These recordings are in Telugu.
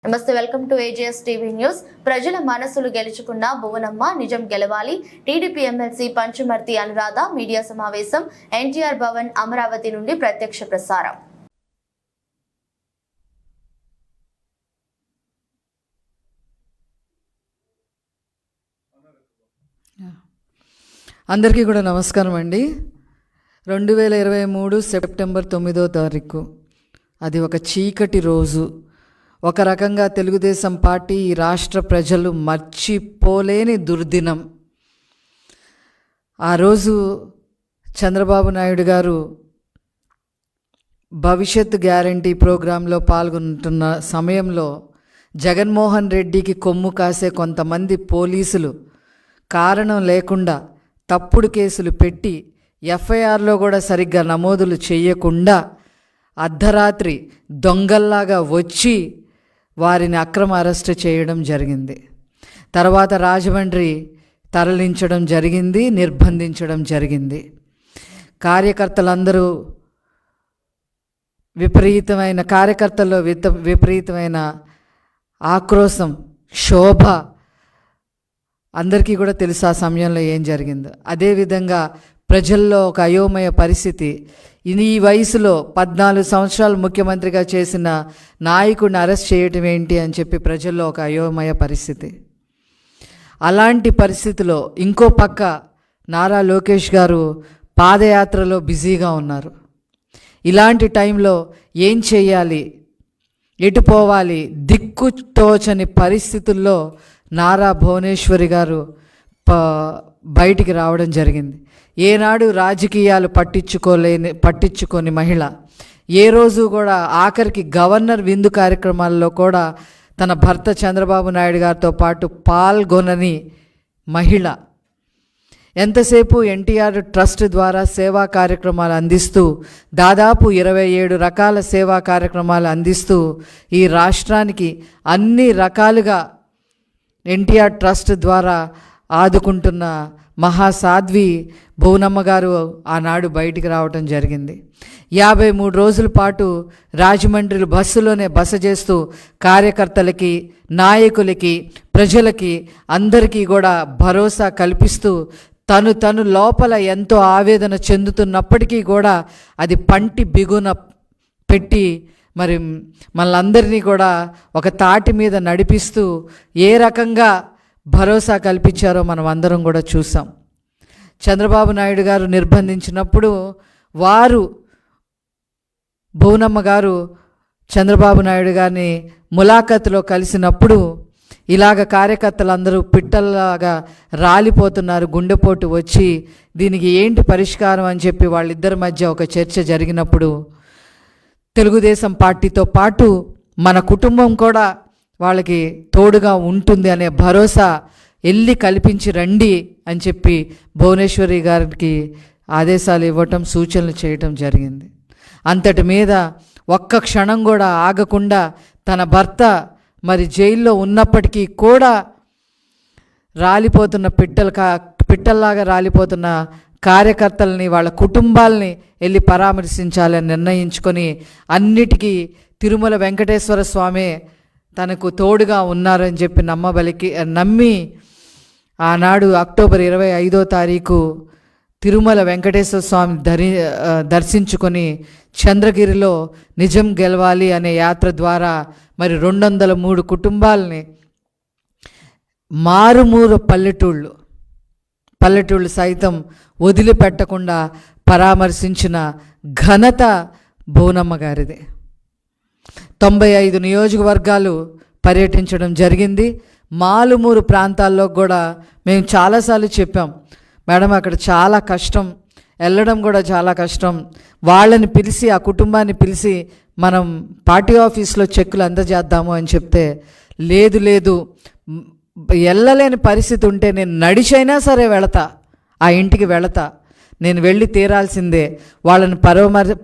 నమస్తే, welcome to AGS TV news. ప్రజల మనసులు గెలుచుకున్న భువనమ్మ నిజం గెలవాలి. TDP MLC Panchumarthi Anuradha media సమావేశం ఎన్టీఆర్ భవన్ అమరావతి నుండి ప్రత్యక్ష ప్రసారం. అందరికీ కూడా నమస్కారం అండి. 2023 సెప్టెంబర్ 9వ తారీఖు అది ఒక చీకటి రోజు. ఒక రకంగా తెలుగుదేశం పార్టీ ఈ రాష్ట్ర ప్రజలు మర్చిపోలేని దుర్దినం. ఆ రోజు చంద్రబాబు నాయుడు గారు భవిష్యత్ గ్యారంటీ ప్రోగ్రాంలో పాల్గొంటున్న సమయంలో జగన్మోహన్ రెడ్డికి కొమ్ము కాసే కొంతమంది పోలీసులు కారణం లేకుండా తప్పుడు కేసులు పెట్టి ఎఫ్ఐఆర్లో కూడా సరిగ్గా నమోదులు చేయకుండా అర్ధరాత్రి దొంగల్లాగా వచ్చి వారిని అక్రమ అరెస్టు చేయడం జరిగింది. తర్వాత రాజమండ్రి తరలించడం జరిగింది, నిర్బంధించడం జరిగింది. కార్యకర్తలందరూ కార్యకర్తల్లో విపరీతమైన ఆక్రోశం, శోభ అందరికీ కూడా తెలుసు ఆ సమయంలో ఏం జరిగిందో. అదేవిధంగా ప్రజల్లో ఒక అయోమయ పరిస్థితి. ఈ వయసులో 14 సంవత్సరాలు ముఖ్యమంత్రిగా చేసిన నాయకుడిని అరెస్ట్ చేయటం ఏంటి అని చెప్పి ప్రజల్లో ఒక అయోమయ పరిస్థితి. అలాంటి పరిస్థితిలో ఇంకో పక్క నారా లోకేష్ గారు పాదయాత్రలో బిజీగా ఉన్నారు. ఇలాంటి టైంలో ఏం చేయాలి, ఎటు పోవాలి, దిక్కు తోచని పరిస్థితుల్లో నారా భువనేశ్వరి గారు బయటికి రావడం జరిగింది. ఏనాడు రాజకీయాలు పట్టించుకొని మహిళ, ఏ రోజు కూడా ఆఖరికి గవర్నర్ విందు కార్యక్రమాల్లో కూడా తన భర్త చంద్రబాబు నాయుడు గారితో పాటు పాల్గొనని మహిళ, ఎంతసేపు ఎన్టీఆర్ ట్రస్ట్ ద్వారా సేవా కార్యక్రమాలు అందిస్తూ దాదాపు 27 రకాల సేవా కార్యక్రమాలు అందిస్తూ ఈ రాష్ట్రానికి అన్ని రకాలుగా ఎన్టీఆర్ ట్రస్ట్ ద్వారా ఆదుకుంటున్న మహాసాధ్వి భువనమ్మ గారు ఆనాడు బయటికి రావటం జరిగింది. 53 రోజుల పాటు రాజమండ్రి బస్సులోనే బస చేస్తూ కార్యకర్తలకి, నాయకులకి, ప్రజలకి అందరికీ కూడా భరోసా కల్పిస్తూ తను లోపల ఎంతో ఆవేదన చెందుతున్నప్పటికీ కూడా అది పంటి బిగున పెట్టి మరి మనందరినీ కూడా ఒక తాటి మీద నడిపిస్తూ ఏ రకంగా భరోసా కల్పించారో మనం అందరం కూడా చూసాం. చంద్రబాబు నాయుడు గారు నిర్బంధించినప్పుడు వారు భువనమ్మ గారు చంద్రబాబు నాయుడు గారిని ములాఖతులో కలిసినప్పుడు ఇలాగ కార్యకర్తలందరూ పిట్టల్లాగా రాలిపోతున్నారు, గుండెపోటు వచ్చి దీనికి ఏంటి పరిష్కారం అని చెప్పి వాళ్ళిద్దరి మధ్య ఒక చర్చ జరిగినప్పుడు తెలుగుదేశం పార్టీతో పాటు మన కుటుంబం కూడా వాళ్ళకి తోడుగా ఉంటుంది అనే భరోసా వెళ్ళి కల్పించి రండి అని చెప్పి భువనేశ్వరి గారికి ఆదేశాలు ఇవ్వటం, సూచనలు చేయటం జరిగింది. అంతటి మీద ఒక్క క్షణం కూడా ఆగకుండా తన భర్త మరి జైల్లో ఉన్నప్పటికీ కూడా రాలిపోతున్న పిట్టల్లాగా రాలిపోతున్న కార్యకర్తల్ని, వాళ్ళ కుటుంబాలని వెళ్ళి పరామర్శించాలని నిర్ణయించుకొని అన్నిటికీ తిరుమల వెంకటేశ్వర స్వామి తనకు తోడుగా ఉన్నారని చెప్పి నమ్మి ఆనాడు అక్టోబర్ 25వ తారీఖు తిరుమల వెంకటేశ్వర స్వామి దర్శించుకొని చంద్రగిరిలో నిజం గెలవాలి అనే యాత్ర ద్వారా మరి 203 కుటుంబాలని మారుమూరు పల్లెటూళ్ళు సైతం వదిలిపెట్టకుండా పరామర్శించిన ఘనత భువనమ్మ గారిది. 95 నియోజకవర్గాలు పర్యటించడం జరిగింది. మాలుమూరు ప్రాంతాల్లో కూడా మేము చాలాసార్లు చెప్పాం, మేడం అక్కడ చాలా కష్టం, వెళ్ళడం కూడా చాలా కష్టం. వాళ్ళని పిలిచి, ఆ కుటుంబాన్ని పిలిచి మనం పార్టీ ఆఫీస్లో చెక్కులు అందజేద్దాము అని చెప్తే లేదు వెళ్ళలేని పరిస్థితి ఉంటే నేను నడిచైనా సరే వెళతా, ఆ ఇంటికి వెళతా, నేను వెళ్ళి తీరాల్సిందే, వాళ్ళని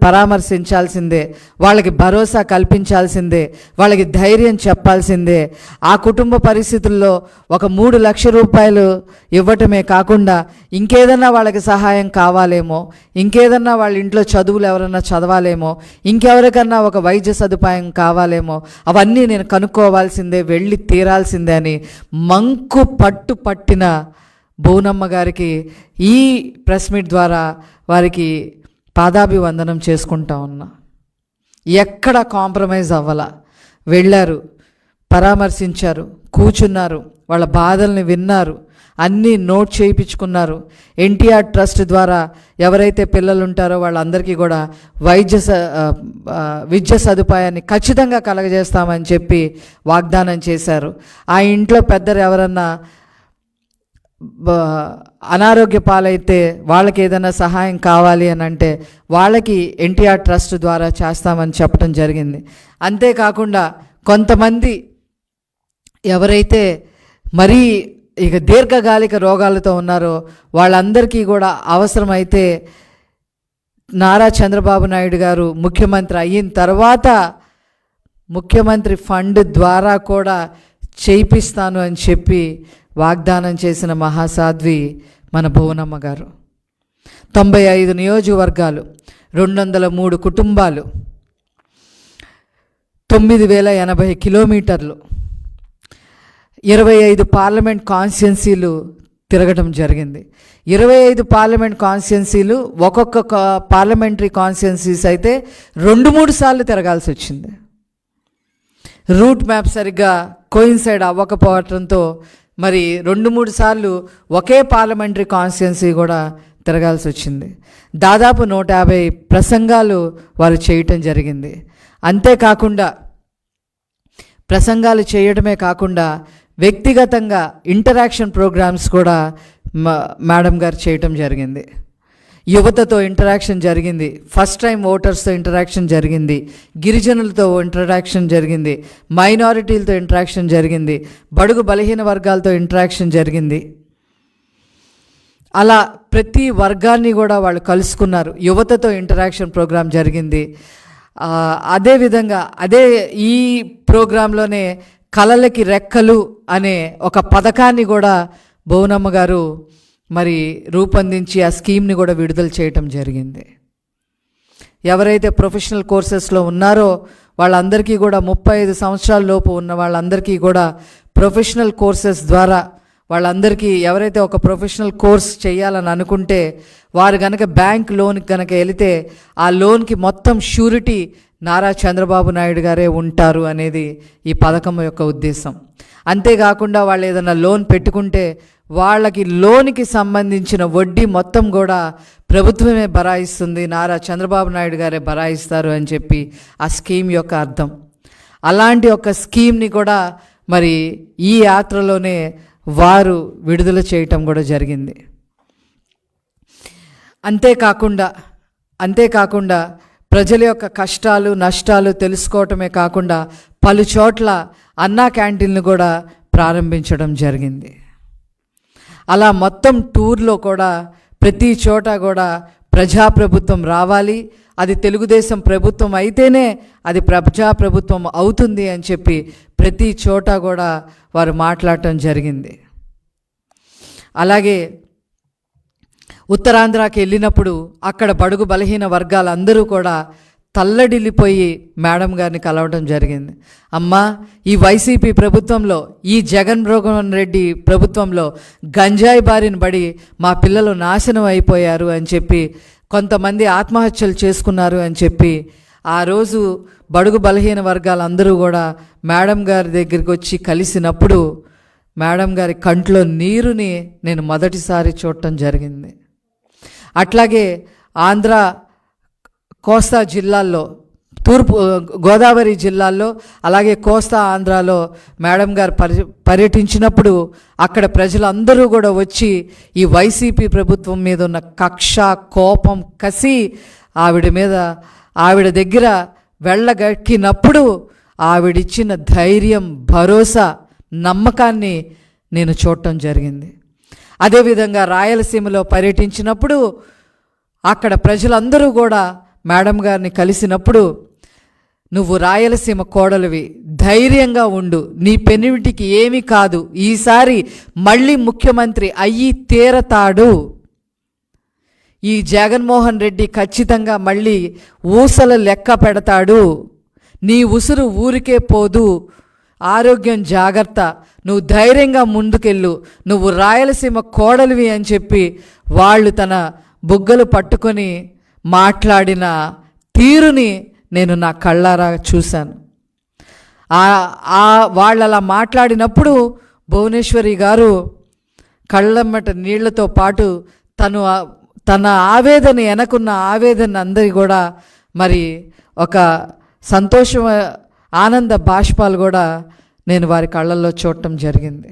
పరామర్శించాల్సిందే, వాళ్ళకి భరోసా కల్పించాల్సిందే, వాళ్ళకి ధైర్యం చెప్పాల్సిందే. ఆ కుటుంబ పరిస్థితుల్లో ఒక 3 లక్షల రూపాయలు ఇవ్వటమే కాకుండా ఇంకేదన్నా వాళ్ళకి సహాయం కావాలేమో, ఇంకేదన్నా వాళ్ళ ఇంట్లో చదువులు ఎవరన్నా చదవాలేమో, ఇంకెవరికన్నా ఒక వైద్య సదుపాయం కావాలేమో, అవన్నీ నేను కనుక్కోవాల్సిందే, వెళ్ళి తీరాల్సిందే అని మంకు పట్టిన భువనమ్మ గారికి ఈ ప్రెస్ మీట్ ద్వారా వారికి పాదాభివందనం చేసుకుంటా ఉన్నా. ఎక్కడ కాంప్రమైజ్ అవ్వాల, వెళ్ళారు, పరామర్శించారు, కూర్చున్నారు, వాళ్ళ బాధల్ని విన్నారు, అన్నీ నోట్ చేయించుకున్నారు. ఎన్టీఆర్ ట్రస్ట్ ద్వారా ఎవరైతే పిల్లలు ఉంటారో వాళ్ళందరికీ కూడా విద్య సదుపాయాన్ని ఖచ్చితంగా కలగజేస్తామని చెప్పి వాగ్దానం చేశారు. ఆ ఇంట్లో పెద్దలు ఎవరన్నా అనారోగ్య పాలైతే వాళ్ళకి ఏదైనా సహాయం కావాలి అని అంటే వాళ్ళకి ఎన్టీఆర్ ట్రస్ట్ ద్వారా చేస్తామని చెప్పడం జరిగింది. అంతేకాకుండా కొంతమంది ఎవరైతే మరీ ఇక దీర్ఘకాలిక రోగాలతో ఉన్నారో వాళ్ళందరికీ కూడా అవసరమైతే నారా చంద్రబాబు నాయుడు గారు ముఖ్యమంత్రి అయిన తర్వాత ముఖ్యమంత్రి ఫండ్ ద్వారా కూడా చేయిస్తాను అని చెప్పి వాగ్దానం చేసిన మహాసాధ్వి మన భువనమ్మ గారు. 95 నియోజకవర్గాలు, 203 కుటుంబాలు, 9080 కిలోమీటర్లు, 25 పార్లమెంట్ కాన్స్టిట్యున్సీలు తిరగడం జరిగింది. 25 పార్లమెంట్ కాన్స్టిట్యున్సీలు, ఒక్కొక్క పార్లమెంటరీ కాన్స్టిట్యున్సీస్ అయితే 2-3 సార్లు తిరగాల్సి వచ్చింది. రూట్ మ్యాప్ సరిగ్గా కోయిన్సైడ్ అవ్వకపోవడంతో మరి 2-3 సార్లు ఒకే పార్లమెంటరీ కాన్స్టిట్యున్సీ కూడా తిరగాల్సి వచ్చింది. దాదాపు 150 ప్రసంగాలు వారు చేయటం జరిగింది. అంతేకాకుండా ప్రసంగాలు చేయడమే కాకుండా వ్యక్తిగతంగా ఇంటరాక్షన్ ప్రోగ్రామ్స్ కూడా మేడం గారు చేయటం జరిగింది. యువతతో ఇంటరాక్షన్ జరిగింది, ఫస్ట్ టైం ఓటర్స్తో ఇంటరాక్షన్ జరిగింది, గిరిజనులతో ఇంటరాక్షన్ జరిగింది, మైనారిటీలతో ఇంటరాక్షన్ జరిగింది, బడుగు బలహీన వర్గాలతో ఇంటరాక్షన్ జరిగింది. అలా ప్రతి వర్గాన్ని కూడా వాళ్ళు కలుసుకున్నారు. యువతతో ఇంటరాక్షన్ ప్రోగ్రాం జరిగింది. అదేవిధంగా ఈ ప్రోగ్రాంలోనే కళలకి రెక్కలు అనే ఒక పథకాన్ని కూడా భువనమ్మ గారు మరి రూపొందించి ఆ స్కీమ్ని కూడా విడుదల చేయటం జరిగింది. ఎవరైతే ప్రొఫెషనల్ కోర్సెస్లో ఉన్నారో వాళ్ళందరికీ కూడా 35 సంవత్సరాల లోపు ఉన్న వాళ్ళందరికీ కూడా ప్రొఫెషనల్ కోర్సెస్ ద్వారా వాళ్ళందరికీ ఎవరైతే ఒక ప్రొఫెషనల్ కోర్స్ చేయాలని అనుకుంటే వారు కనుక బ్యాంక్ లోన్కి కనుక వెళితే ఆ లోన్కి మొత్తం షూరిటీ నారా చంద్రబాబు నాయుడు గారే ఉంటారు అనేది ఈ పథకం యొక్క ఉద్దేశం. అంతేకాకుండా వాళ్ళు ఏదైనా లోన్ పెట్టుకుంటే వాళ్ళకి లోన్కి సంబంధించిన వడ్డీ మొత్తం కూడా ప్రభుత్వమే బరాయిస్తుంది, నారా చంద్రబాబు నాయుడు గారే బరాయిస్తారు అని చెప్పి ఆ స్కీమ్ యొక్క అర్థం. అలాంటి ఒక స్కీమ్ని కూడా మరి ఈ యాత్రలోనే వారు విడుదల చేయటం కూడా జరిగింది. అంతేకాకుండా ప్రజల యొక్క కష్టాలు నష్టాలు తెలుసుకోవటమే కాకుండా పలు చోట్ల అన్నా క్యాంటీన్లు కూడా ప్రారంభించడం జరిగింది. అలా మొత్తం టూర్లో కూడా ప్రతి చోట కూడా ప్రజాప్రభుత్వం రావాలి, అది తెలుగుదేశం ప్రభుత్వం అయితేనే అది ప్రజాప్రభుత్వం అవుతుంది అని చెప్పి ప్రతి చోట కూడా వారు మాట్లాడటం జరిగింది. అలాగే ఉత్తరాంధ్రకి వెళ్ళినప్పుడు అక్కడ బడుగు బలహీన వర్గాలందరూ కూడా తల్లడిల్లిపోయి మేడం గారిని కలవడం జరిగింది. అమ్మా, ఈ వైసీపీ ప్రభుత్వంలో, ఈ జగన్మోహన్ రెడ్డి ప్రభుత్వంలో గంజాయి బారిన పడి మా పిల్లలు నాశనం అయిపోయారు అని చెప్పి, కొంతమంది ఆత్మహత్యలు చేసుకున్నారు అని చెప్పి ఆ రోజు బడుగు బలహీన వర్గాలందరూ కూడా మేడం గారి దగ్గరికి వచ్చి కలిసినప్పుడు మేడం గారి కంట్లో నీరుని నేను మొదటిసారి చూడటం జరిగింది. అట్లాగే ఆంధ్ర కోస్తా జిల్లాల్లో, తూర్పు గోదావరి జిల్లాల్లో, అలాగే కోస్తా ఆంధ్రాలో మేడం గారు పర్యటించినప్పుడు అక్కడ ప్రజలందరూ కూడా వచ్చి ఈ వైసీపీ ప్రభుత్వం మీద ఉన్న కక్ష, కోపం, కసి ఆవిడ దగ్గర వెళ్ళగక్కినప్పుడు ఆవిడిచ్చిన ధైర్యం, భరోసా, నమ్మకాన్ని నేను చూడటం జరిగింది. అదేవిధంగా రాయలసీమలో పర్యటించినప్పుడు అక్కడ ప్రజలందరూ కూడా మేడం గారిని కలిసినప్పుడు, నువ్వు రాయలసీమ కోడలివి, ధైర్యంగా ఉండు, నీ పెనిమిటికి ఏమీ కాదు, ఈసారి మళ్ళీ ముఖ్యమంత్రి అయ్యి తీరతాడు, ఈ జగన్మోహన్ రెడ్డి ఖచ్చితంగా మళ్ళీ ఊసల లెక్క పెడతాడు, నీ ఉసురు ఊరికే పోదు, ఆరోగ్యం జాగ్రత్త, నువ్వు ధైర్యంగా ముందుకెళ్ళు, నువ్వు రాయలసీమ కోడలివి అని చెప్పి వాళ్ళు తన బుగ్గలు పట్టుకొని మాట్లాడిన తీరుని నేను నా కళ్ళారా చూశాను. వాళ్ళు అలా మాట్లాడినప్పుడు భువనేశ్వరి గారు కళ్ళమ్మట నీళ్లతో పాటు తన ఆవేదన, వెనకున్న ఆవేదన అందరి కూడా మరి ఒక సంతోషం, ఆనంద బాష్పాలు కూడా నేను వారి కళ్ళల్లో చూడటం జరిగింది.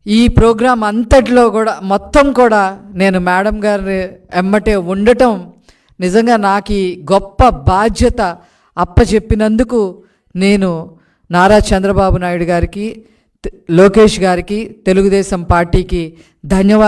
ఈ ప్రోగ్రాం అంతట్లో కూడా మొత్తం కూడా నేను మేడం గారి ఎమ్మటే ఉండటం నిజంగా నాకు ఈ గొప్ప బాధ్యత అప్పచెప్పినందుకు నేను నారా చంద్రబాబు నాయుడు గారికి, లోకేష్ గారికి, తెలుగుదేశం పార్టీకి ధన్యవాదాలు